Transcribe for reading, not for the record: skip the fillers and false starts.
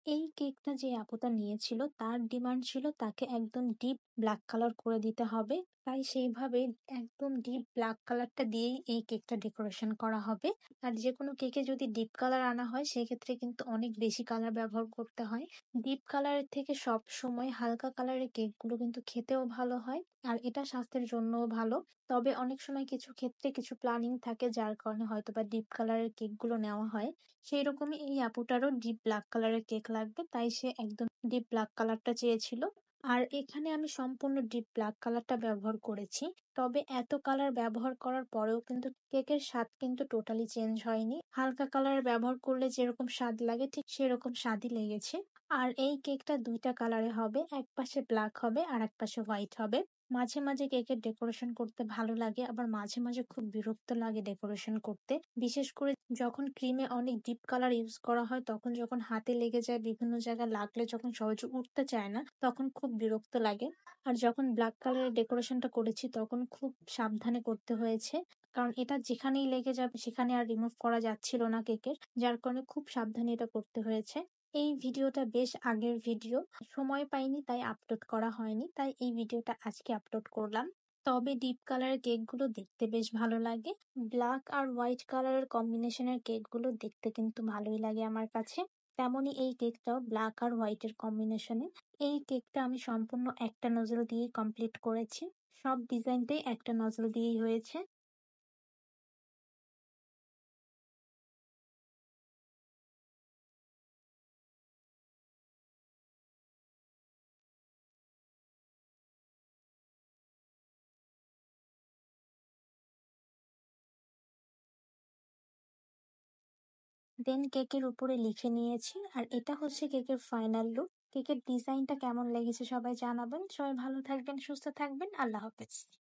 এই কেকটা যে আপুটা নিয়েছিল তার ডিমান্ড ছিল তাকে একদম ডিপ ব্ল্যাক কালার করে দিতে হবে। তাই সেইভাবে একদম ডিপ ব্ল্যাক কালারটা দিয়েই এই কেকটা ডেকোরেশন করা হবে। আর যেকোনো কেকে যদি ডিপ কালার আনা হয় সেক্ষেত্রে কিন্তু অনেক বেশি কালার ব্যবহার করতে হয়। ডিপ কালারের থেকে সব সময় হালকা কালারের কেকগুলো কিন্তু খেতেও ভালো হয়, আর এটা স্বাস্থ্যের জন্যও ভালো। তবে অনেক সময় কিছু ক্ষেত্রে কিছু প্ল্যানিং থাকে যার কারণে হয়তোবা ডিপ কালারের কেকগুলো নেওয়া হয়। সেইরকমই এই আপুটারও ডিপ ব্ল্যাক কালারের কেক লাগবে, তাই সে একদম ডিপ ব্ল্যাক কালারটা চেয়েছিল। আর এখানে আমি সম্পূর্ণ ডিপ ব্ল্যাক কালারটা ব্যবহার করেছি। তবে এত কালার ব্যবহার করার পরেও কিন্তু কেকের স্বাদ কিন্তু টোটালি চেঞ্জ হয়নি। হালকা কালার ব্যবহার করলে যেরকম স্বাদ লাগে ঠিক সেরকম স্বাদই লেগেছে। আর এই কেকটা দুইটা কালারে হবে, এক পাশে ব্ল্যাক হবে আর এক পাশে হোয়াইট হবে। মাঝে মাঝে কেকের ডেকোরেশন করতে ভালো লাগে, আবার মাঝে মাঝে খুব বিরক্ত লাগে ডেকোরেশন করতে। বিশেষ করে যখন ক্রিমে অনেক ডিপ কালার ইউজ করা হয় তখন যখন হাতে লেগে যায়, বিভিন্ন জায়গায় লাগলে যখন সহজে উঠতে চায় না তখন খুব বিরক্ত লাগে। আর যখন ব্ল্যাক কালারের ডেকোরেশনটা করেছি তখন খুব সাবধানে করতে হয়েছে, কারণ এটা যেখানেই লেগে যাবে সেখানে আর রিমুভ করা যাচ্ছিল না কেকের, যার কারণে খুব সাবধানে এটা করতে হয়েছে। এই ভিডিওটা বেশ আগের ভিডিও, সময় পাইনি তাই আপলোড করা হয়নি, তাই এই ভিডিওটা আজকে আপলোড করলাম। তবে ডিপ কালারের কেকগুলো দেখতে বেশ ভালো লাগে। ব্ল্যাক আর হোয়াইট কালারের কম্বিনেশনের কেকগুলো দেখতে কিন্তু ভালোই লাগে আমার কাছে। তেমনই এই কেকটাও ব্ল্যাক আর হোয়াইটের কম্বিনেশনে। এই কেকটা আমি সম্পূর্ণ একটা নজল দিয়েই কমপ্লিট করেছি। সব ডিজাইনটাই একটা নজল দিয়েই হয়েছে। দেন কেকের উপরে লিখে নিয়েছি, আর এটা হচ্ছে কেকের ফাইনাল লুক। কেকের ডিজাইনটা কেমন লেগেছে সবাই জানাবেন। সবাই ভালো থাকবেন, সুস্থ থাকবেন। আল্লাহ হাফেজ।